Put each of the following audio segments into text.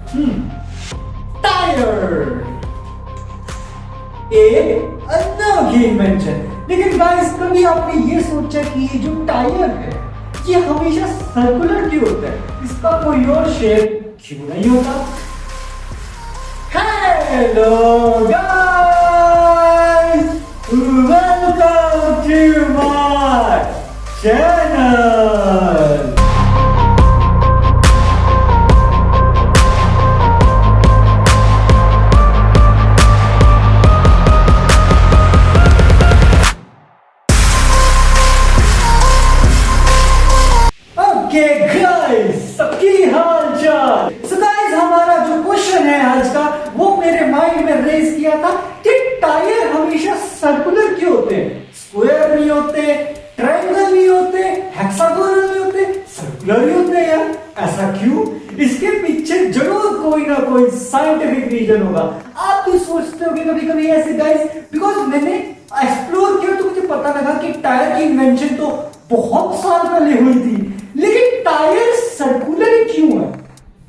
Tyre, एक अनोखी invention. लेकिन गाइस कभी आपने ये सोचा कि ये जो टायर है ये हमेशा सर्कुलर क्यों होता है? इसका कोई और शेप क्यों नहीं होता? Hello guys, welcome to my channel. सबकी हाल चाल। So guys, हमारा जो क्वेश्चन है आज का वो मेरे माइंड में रेज किया था कि टायर हमेशा सर्कुलर क्यों होते हैं? स्क्वायर नहीं होते, ट्रायंगल नहीं होते, हेक्सागोनल नहीं होते, सर्कुलर ही होते हैं यार। ऐसा क्यों? इसके पीछे जरूर कोई ना कोई साइंटिफिक रीजन होगा। आप भी सोचते हो कि कभी कभी ऐसे गाइस, बिकॉज मैंने एक्सप्लोर किया तो मुझे पता लगा कि टायर की इन्वेंशन तो बहुत साल पहले हुई थी, लेकिन टायर सर्कुलर ही क्यों है?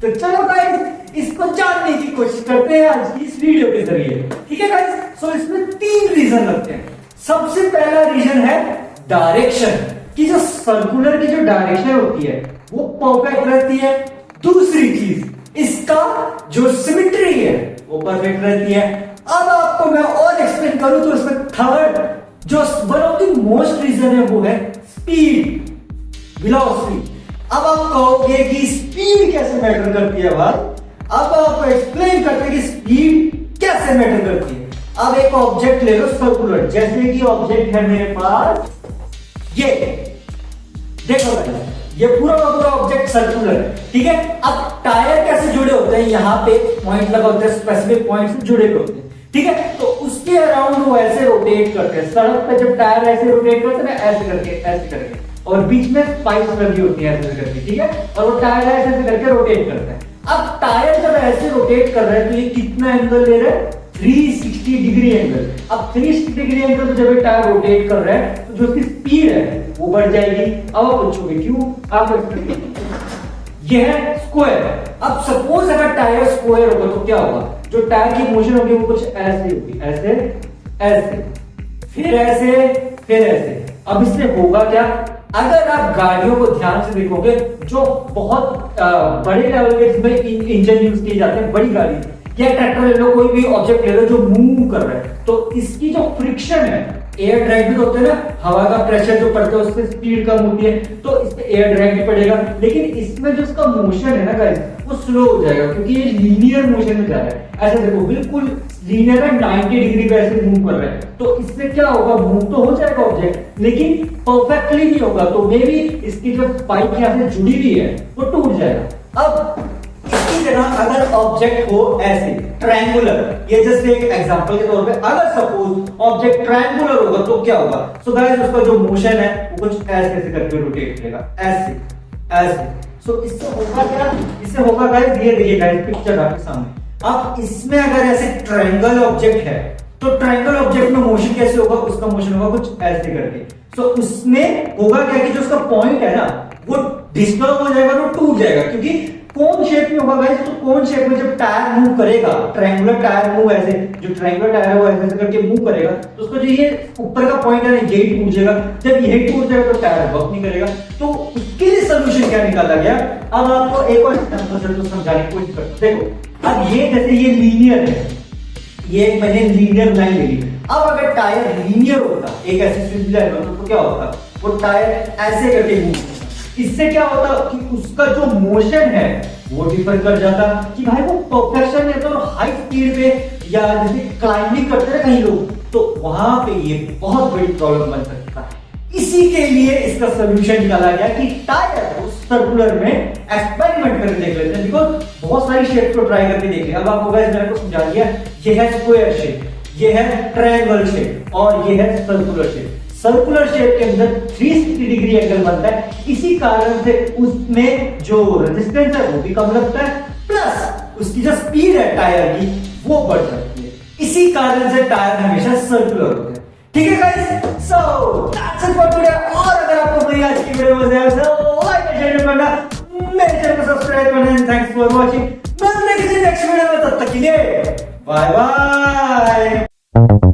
तो चलो गाइस इसको जानने की कोशिश करते हैं आज की इस वीडियो के जरिए। ठीक है गाइस, सो इसमें 3 रीजन लगते हैं। सबसे पहला रीजन है डायरेक्शन, कि जो सर्कुलर की जो डायरेक्शन होती है वो परफेक्ट रहती है। दूसरी चीज, इसका जो सिमेट्री है वो परफेक्ट रहती है। अब आपको मैं और एक्सप्लेन करूं तो इसमें थर्ड जो one of the most reason है वो है स्पीड, वेलोसिटी। अब आप कहोगे कि स्पीड कैसे मैटर करती है भाई? अब आप एक्सप्लेन करते हैं कि स्पीड कैसे मैटर करती है। अब एक ऑब्जेक्ट ले लो सर्कुलर, जैसे कि ऑब्जेक्ट है मेरे पास ये, देखो भाई ये पूरा का पूरा ऑब्जेक्ट सर्कुलर है, ठीक है। अब टायर कैसे जुड़े होते हैं? यहाँ पे पॉइंट लगा होता है, स्पेसिफिक पॉइंट से जुड़े होते हैं, ठीक है। तो उसके अराउंड वो ऐसे रोटेट करते हैं। सड़क पे जब टायर ऐसे रोटेट करते हैं ना, ऐसे करके, और बीच में स्पाइक्स लगी होती है ऐसे करके, ठीक है। और वो टायर ऐसे करके रोटेट करता है। अब टायर जब ऐसे रोटेट कर रहा है तो ये कितना एंगल ले रहा है? 360 डिग्री एंगल। अब 360 डिग्री एंगल पे जब ये टायर रोटेट कर रहा है तो जो उसकी स्पीड है वो बढ़ जाएगी। अब आप पूछोगे क्यों? आप ये है स्क्वायर। अब सपोज अगर टायर स्क्वायर होगा तो क्या होगा? जो टायर की मोशन होगी वो कुछ ऐसे होगी, ऐसे ऐसे, फिर ऐसे, फिर ऐसे। अब इससे होगा क्या? अगर आप गाड़ियों को ध्यान से देखोगे जो बहुत बड़े लेवल के इसमें इंजन यूज किए जाते हैं, बड़ी गाड़ी या ट्रैक्टर ले लो, कोई भी ऑब्जेक्ट ले लो जो मूव कर रहा है, तो इसकी जो फ्रिक्शन है, एयर ड्रैग भी होता है ना, हवा का प्रेशर जो पड़ता है उससे स्पीड कम होती है, तो इस पे एयर ड्रैग भी पड़ेगा। लेकिन इसमें जो इसका मोशन है ना गाइस, वो स्लो हो जाएगा क्योंकि ये लीनियर मोशन में जा रहा है। ऐसे देखो बिल्कुल लीनियर है, 90 डिग्री पे ऐसे मूव कर रहा है, तो इससे क्या होगा? मूव तो हो जाएगा ऑब्जेक्ट, लेकिन परफेक्टली नहीं होगा। तो मे बी इसकी जो स्पाइक यहाँ से जुड़ी हुई है वो टूट जाएगा। अब इसकी जगह अगर ऑब्जेक्ट हो ऐसे ट्रायंगुलर, ये जस्ट एक एग्जांपल के तौर पे, अगर सपोज ऑब्जेक्ट ट्रायंगुलर होगा तो क्या होगा? सो गाइस उसका जो मोशन है वो कुछ ऐसे करके रोटेट करेगा, ऐसे ऐसे। सो इससे होगा क्या? इससे होगा गाइस, ये देखिए गाइस पिक्चर आपके सामने। अब इसमें अगर ऐसे ट्रायंगल ऑब्जेक्ट है तो ट्रायंगल ऑब्जेक्ट में मोशन कैसे होगा? उसका मोशन होगा कुछ ऐसे करके। सो उसमें होगा क्या कि जो उसका पॉइंट है ना वो डिस्टर्ब हो जाएगा, वो टूट जाएगा, क्योंकि कोन शेप में होगा गाइस। तो कोन शेप में जब टायर मूव करेगा, ट्रायंगुलर टायर मूव ऐसे, जो ट्रायंगुलर टायर है वो ऐसे करके मूव करेगा, तो उसका जो ये ऊपर का पॉइंट है ना यही टूट जाएगा। जब यही टूट जाएगा तो टायर वर्क नहीं करेगा। तो उसके लिए सोल्यूशन क्या निकाला गया? अब आपको एक और एग्जांपल से तो समझाने की कोशिश करते हैं। देखो अब ये जैसे ये लीनियर है, ये मैंने लीनियर लाइन ले ली। अब अगर टायर लीनियर होता, एक ऐसी स्ट्रेट लाइन होता, तो क्या होता? वो टायर ऐसे करके मूव, इससे क्या होता कि उसका जो मोशन है वो डिफर कर जाता, कि भाई वो परफेक्शन नहीं होता। और हाई स्पीड पे या जैसे क्लाइंबिंग करते हैं कहीं लोग, तो वहां पे ये बहुत बड़ी प्रॉब्लम बन सकता है। इसी के लिए इसका सोल्यूशन निकाला गया कि टायर को सर्कुलर में एक्सपेरिमेंट करके देख लेते हैं। बिकॉज बहुत सारी शेप को ट्राई करके देख लिया। अब आपको मैंने को समझा दिया, ये है स्क्वायर शेप, ये है ट्रायंगल शेप और ये है सर्कुलर शेप। सर्कुलर शेप के अंदर 360 डिग्री एंगल बनता है, इसी कारण से उसमें जो रेजिस्टेंस है वो भी कम लगता है, प्लस उसकी जो स्पीड है टायर की वो बढ़ जाती है। इसी कारण से टायर हमेशा सर्कुलर होते हैं। ठीक है guys, so that's it for today. और अगर आपको मेरी आज की वीडियो पसंद आए तो लाइक एंड शेयर करना, मेरे चैनल को सब्सक्राइब करना। Thanks for watching. Bye bye.